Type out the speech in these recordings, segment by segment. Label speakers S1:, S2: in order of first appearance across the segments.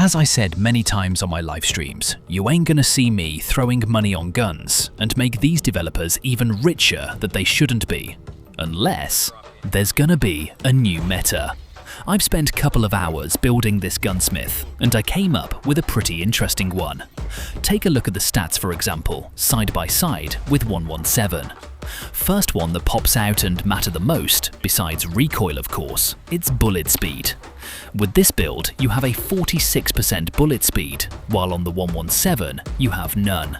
S1: As I said many times on my live streams, you ain't gonna see me throwing money on guns and make these developers even richer that they shouldn't be, unless there's gonna be a new meta. I've spent a couple of hours building this gunsmith, and I came up with a pretty interesting one. Take a look at the stats, for example, side by side with 117. First one that pops out and matter the most, besides recoil of course, it's bullet speed. With this build, you have a 46% bullet speed, while on the 117 you have none.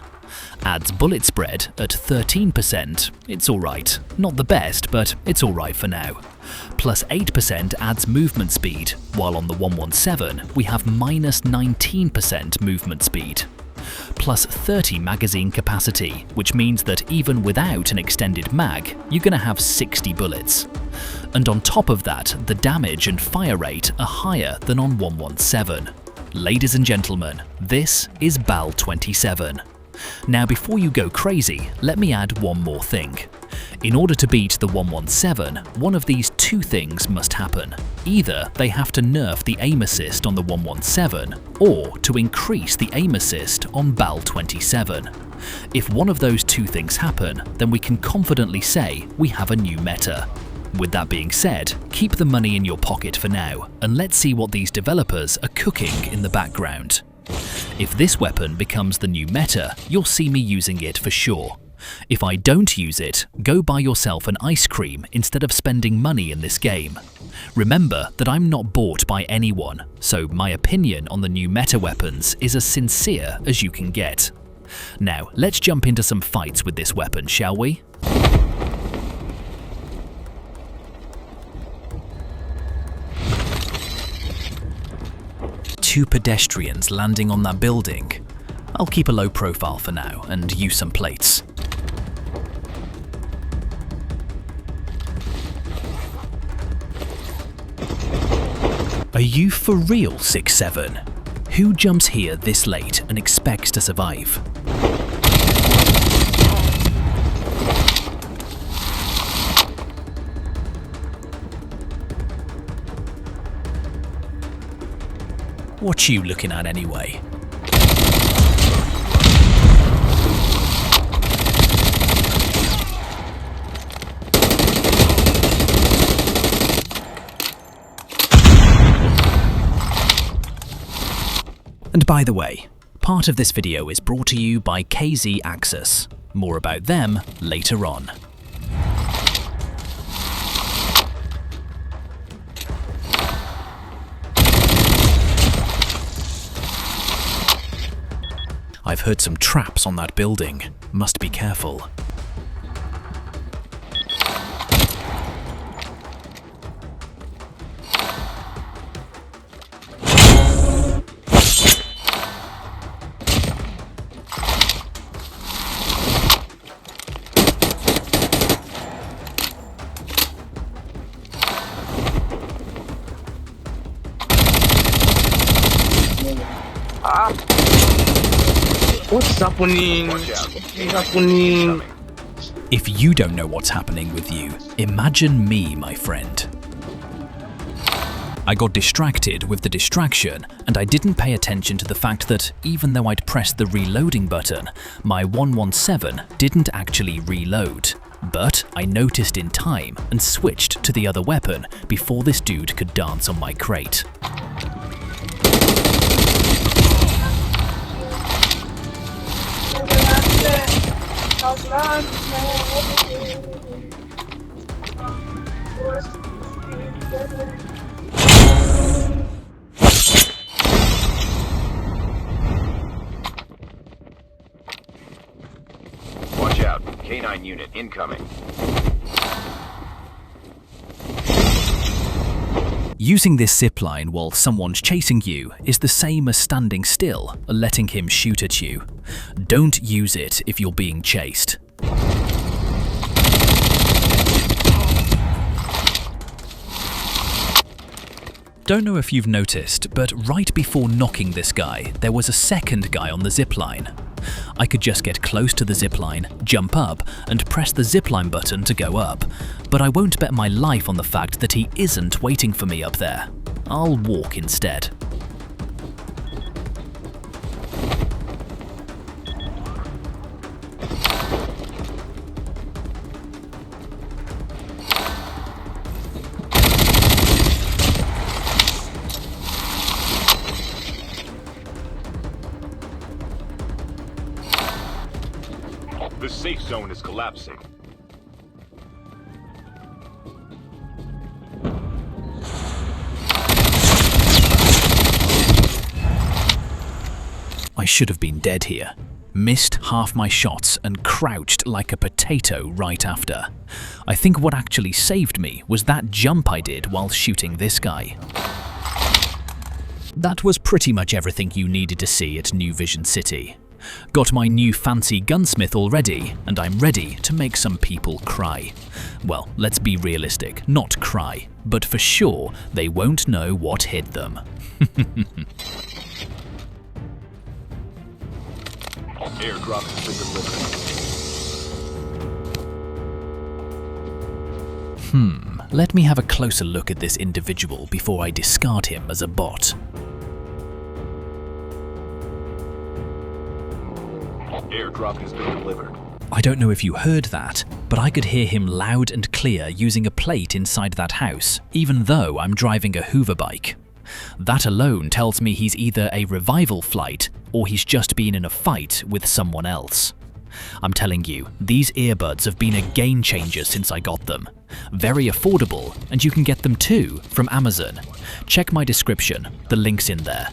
S1: Adds bullet spread at 13%, it's alright. Not the best, but it's alright for now. Plus 8% adds movement speed, while on the 117 we have minus 19% movement speed. Plus 30 magazine capacity, which means that even without an extended mag, you're gonna have 60 bullets. And on top of that, the damage and fire rate are higher than on 117. Ladies and gentlemen, this is BAL-27. Now before you go crazy, let me add one more thing. In order to beat the 117, one of these two things must happen. Either they have to nerf the aim assist on the 117, or to increase the aim assist on BAL-27. If one of those two things happen, then we can confidently say we have a new meta. With that being said, keep the money in your pocket for now, and let's see what these developers are cooking in the background. If this weapon becomes the new meta, you'll see me using it for sure. If I don't use it, go buy yourself an ice cream instead of spending money in this game. Remember that I'm not bought by anyone, so my opinion on the new meta weapons is as sincere as you can get. Now, let's jump into some fights with this weapon, shall we? Two pedestrians landing on that building. I'll keep a low profile for now and use some plates. Are you for real, 6-7? Who jumps here this late and expects to survive? What you looking at anyway? And by the way, part of this video is brought to you by KZ Access. More about them later on. I've heard some traps on that building. Must be careful.
S2: What's happening? What's happening?
S1: If you don't know what's happening with you, imagine me, my friend. I got distracted with the distraction, and I didn't pay attention to the fact that even though I'd pressed the reloading button, my 117 didn't actually reload. But I noticed in time and switched to the other weapon before this dude could dance on my crate.
S3: Watch out, K9 unit incoming.
S1: Using this zipline while someone's chasing you is the same as standing still and letting him shoot at you. Don't use it if you're being chased. Don't know if you've noticed, but right before knocking this guy, there was a second guy on the zipline. I could just get close to the zipline, jump up, and press the zipline button to go up, but I won't bet my life on the fact that he isn't waiting for me up there. I'll walk instead.
S3: The safe zone is collapsing.
S1: I should have been dead here. Missed half my shots and crouched like a potato right after. I think what actually saved me was that jump I did while shooting this guy. That was pretty much everything you needed to see at New Vision City. Got my new fancy gunsmith already, and I'm ready to make some people cry. Well, let's be realistic, not cry, but for sure they won't know what hit them.
S3: Airdrop has been delivered.
S1: Let me have a closer look at this individual before I discard him as a bot.
S3: Airdrop has been delivered.
S1: I don't know if you heard that, but I could hear him loud and clear using a plate inside that house, even though I'm driving a Hoover bike. That alone tells me he's either a revival flight or he's just been in a fight with someone else. I'm telling you, these earbuds have been a game changer since I got them. Very affordable, and you can get them too from Amazon. Check my description, the link's in there.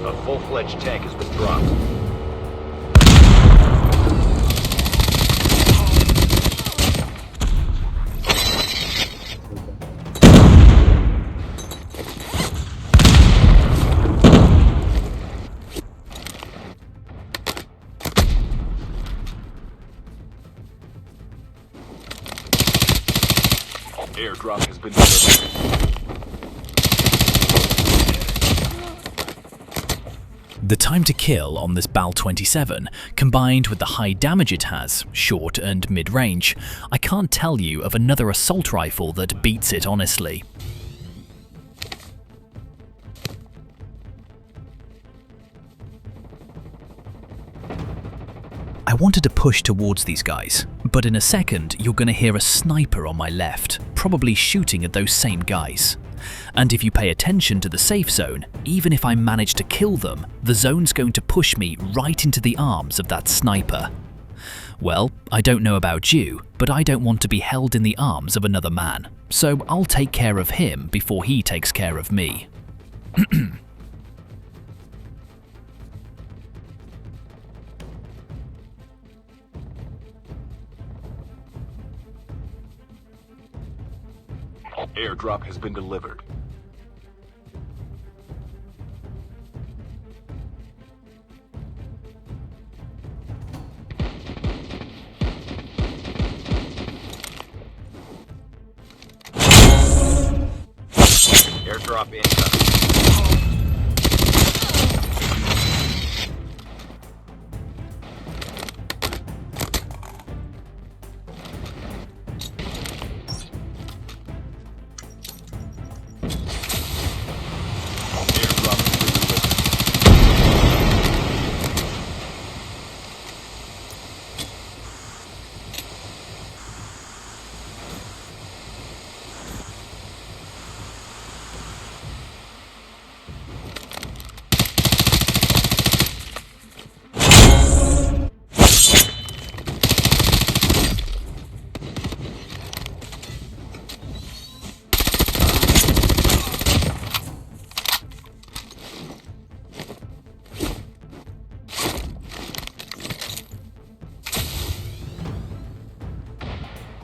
S3: A full-fledged tank has been dropped. Airdrop has been delivered.
S1: The time to kill on this BAL-27, combined with the high damage it has, short and mid-range, I can't tell you of another assault rifle that beats it honestly. I wanted to push towards these guys, but in a second you're gonna hear a sniper on my left, probably shooting at those same guys. And if you pay attention to the safe zone, even if I manage to kill them, the zone's going to push me right into the arms of that sniper. Well, I don't know about you, but I don't want to be held in the arms of another man, so I'll take care of him before he takes care of me.
S3: Airdrop has been delivered. Airdrop incoming.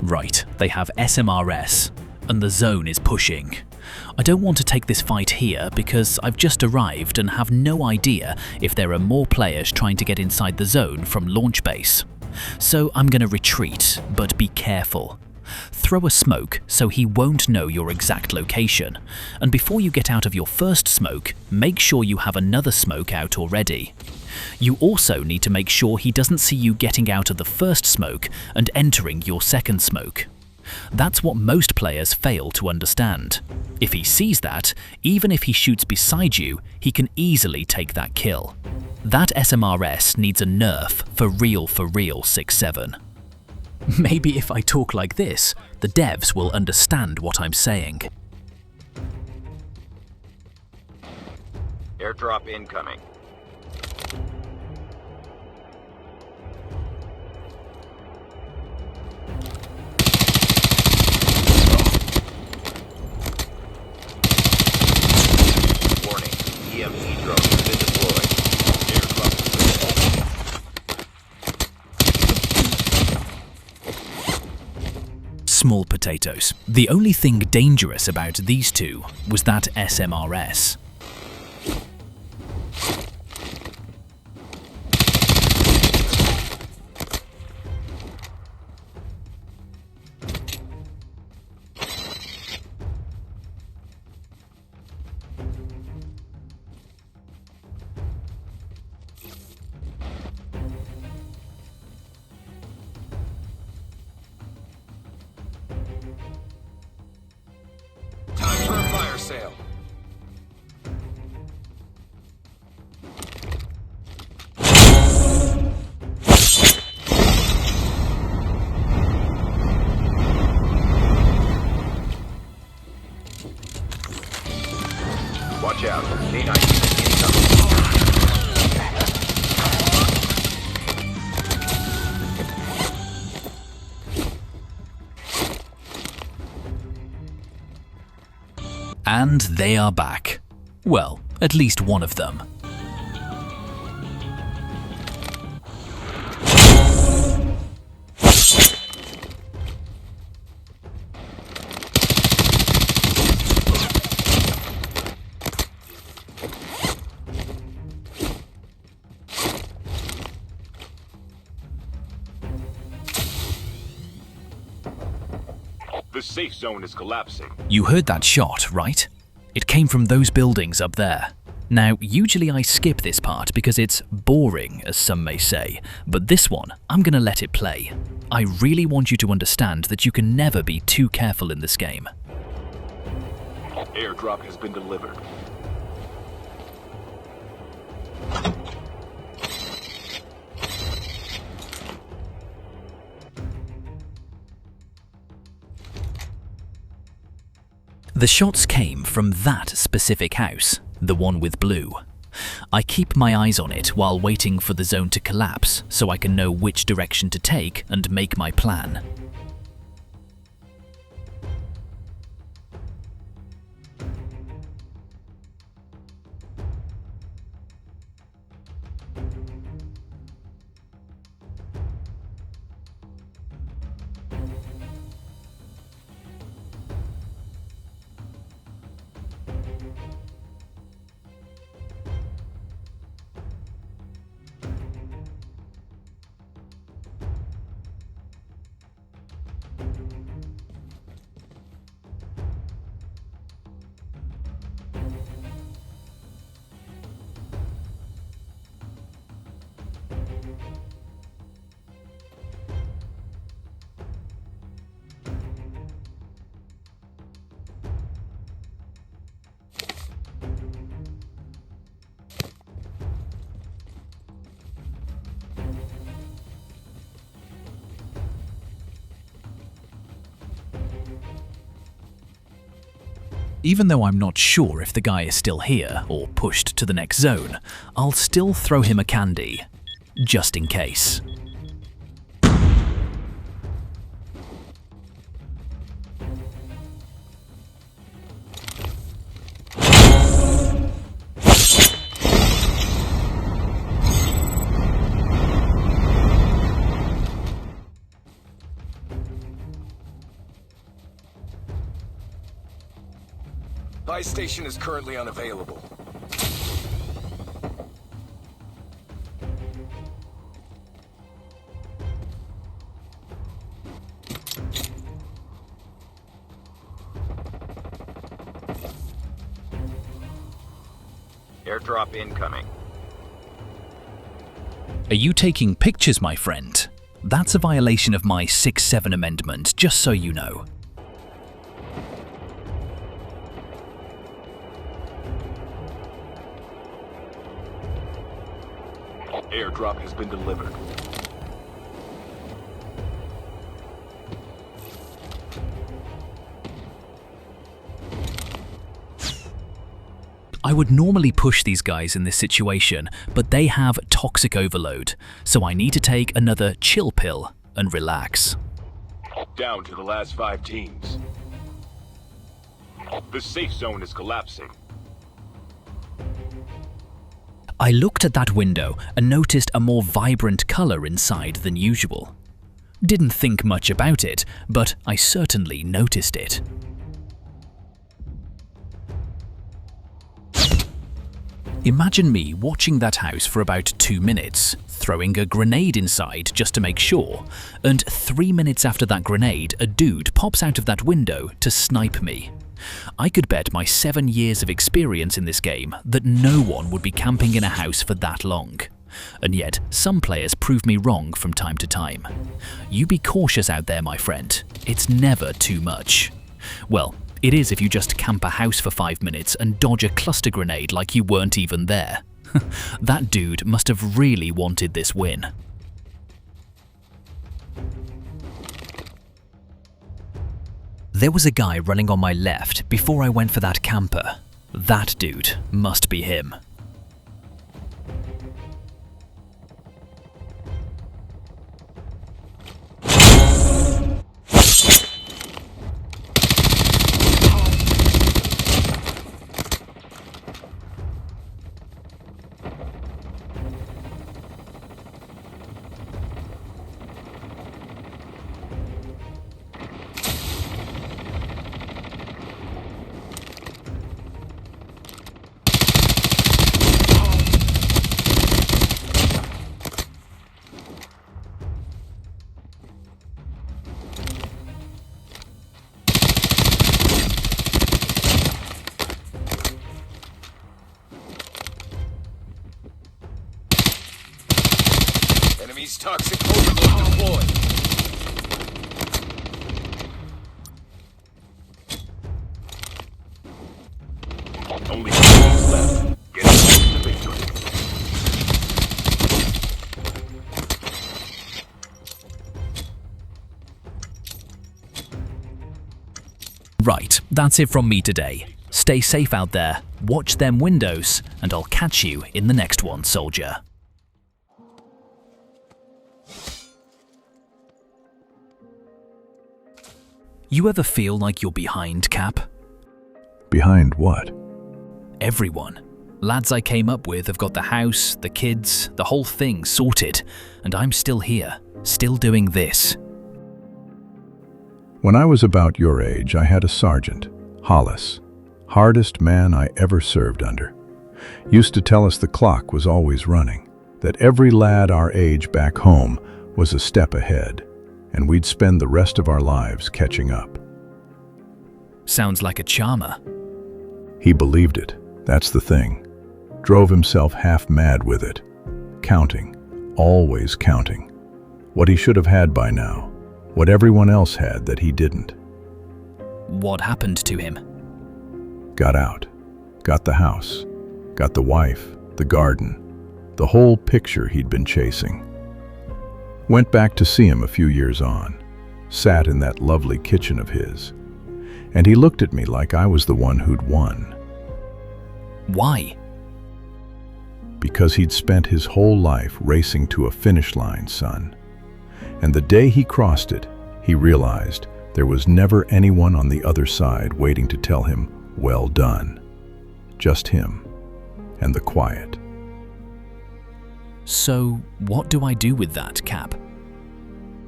S1: Right, they have SMRS, and the zone is pushing. I don't want to take this fight here because I've just arrived and have no idea if there are more players trying to get inside the zone from launch base. So I'm gonna retreat, but be careful. Throw a smoke so he won't know your exact location, and before you get out of your first smoke, make sure you have another smoke out already. You also need to make sure he doesn't see you getting out of the first smoke and entering your second smoke. That's what most players fail to understand. If he sees that, even if he shoots beside you, he can easily take that kill. That SMRS needs a nerf for real 6-7. Maybe if I talk like this, the devs will understand what I'm saying.
S3: Airdrop incoming. Warning, EMP drone has been deployed. Airdrop delivered.
S1: Small potatoes. The only thing dangerous about these two was that SMRS.
S3: Time for a fire sale. Watch out. K9 unit incoming.
S1: And they are back. Well, at least one of them.
S3: The safe zone is collapsing.
S1: You heard that shot, right? It came from those buildings up there. Now, usually I skip this part because it's boring, as some may say, but this one, I'm gonna let it play. I really want you to understand that you can never be too careful in this game.
S3: Airdrop has been delivered.
S1: The shots came from that specific house, the one with blue. I keep my eyes on it while waiting for the zone to collapse so I can know which direction to take and make my plan. Even though I'm not sure if the guy is still here or pushed to the next zone, I'll still throw him a candy, just in case.
S3: Buy station is currently unavailable. Airdrop incoming.
S1: Are you taking pictures, my friend? That's a violation of my 6-7 amendment, just so you know.
S3: Airdrop has been delivered.
S1: I would normally push these guys in this situation, but they have toxic overload, so I need to take another chill pill and relax.
S3: Down to the last 5 teams. The safe zone is collapsing.
S1: I looked at that window and noticed a more vibrant color inside than usual. Didn't think much about it, but I certainly noticed it. Imagine me watching that house for about 2 minutes, throwing a grenade inside just to make sure, and 3 minutes after that grenade, a dude pops out of that window to snipe me. I could bet my 7 years of experience in this game that no one would be camping in a house for that long. And yet, some players prove me wrong from time to time. You be cautious out there, my friend. It's never too much. Well, it is if you just camp a house for 5 minutes and dodge a cluster grenade like you weren't even there. That dude must have really wanted this win. There was a guy running on my left before I went for that camper. That dude must be him.
S3: Enemy's toxic overload deployed. Only 2 minutes left. Get close to victory.
S1: Right, that's it from me today. Stay safe out there, watch them windows, and I'll catch you in the next one, soldier. You ever feel like you're behind, Cap?
S4: Behind what?
S1: Everyone. Lads I came up with have got the house, the kids, the whole thing sorted, and I'm still here, still doing this.
S4: When I was about your age, I had a sergeant, Hollis, hardest man I ever served under. Used to tell us the clock was always running, that every lad our age back home was a step ahead, and we'd spend the rest of our lives catching up.
S1: Sounds like a charmer.
S4: He believed it, that's the thing. Drove himself half mad with it. Counting, always counting. What he should have had by now, what everyone else had that he didn't.
S1: What happened to him?
S4: Got out, got the house, got the wife, the garden, the whole picture he'd been chasing. Went back to see him a few years on, sat in that lovely kitchen of his, and he looked at me like I was the one who'd won.
S1: Why?
S4: Because he'd spent his whole life racing to a finish line, son. And the day he crossed it, he realized there was never anyone on the other side waiting to tell him, well done. Just him and the quiet.
S1: So, what do I do with that, Cap?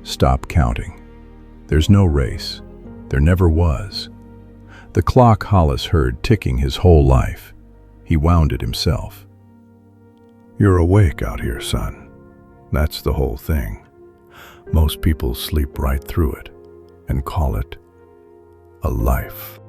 S4: Stop counting. There's no race. There never was. The clock Hollis heard ticking his whole life. He wound it himself. You're awake out here, son. That's the whole thing. Most people sleep right through it and call it a life.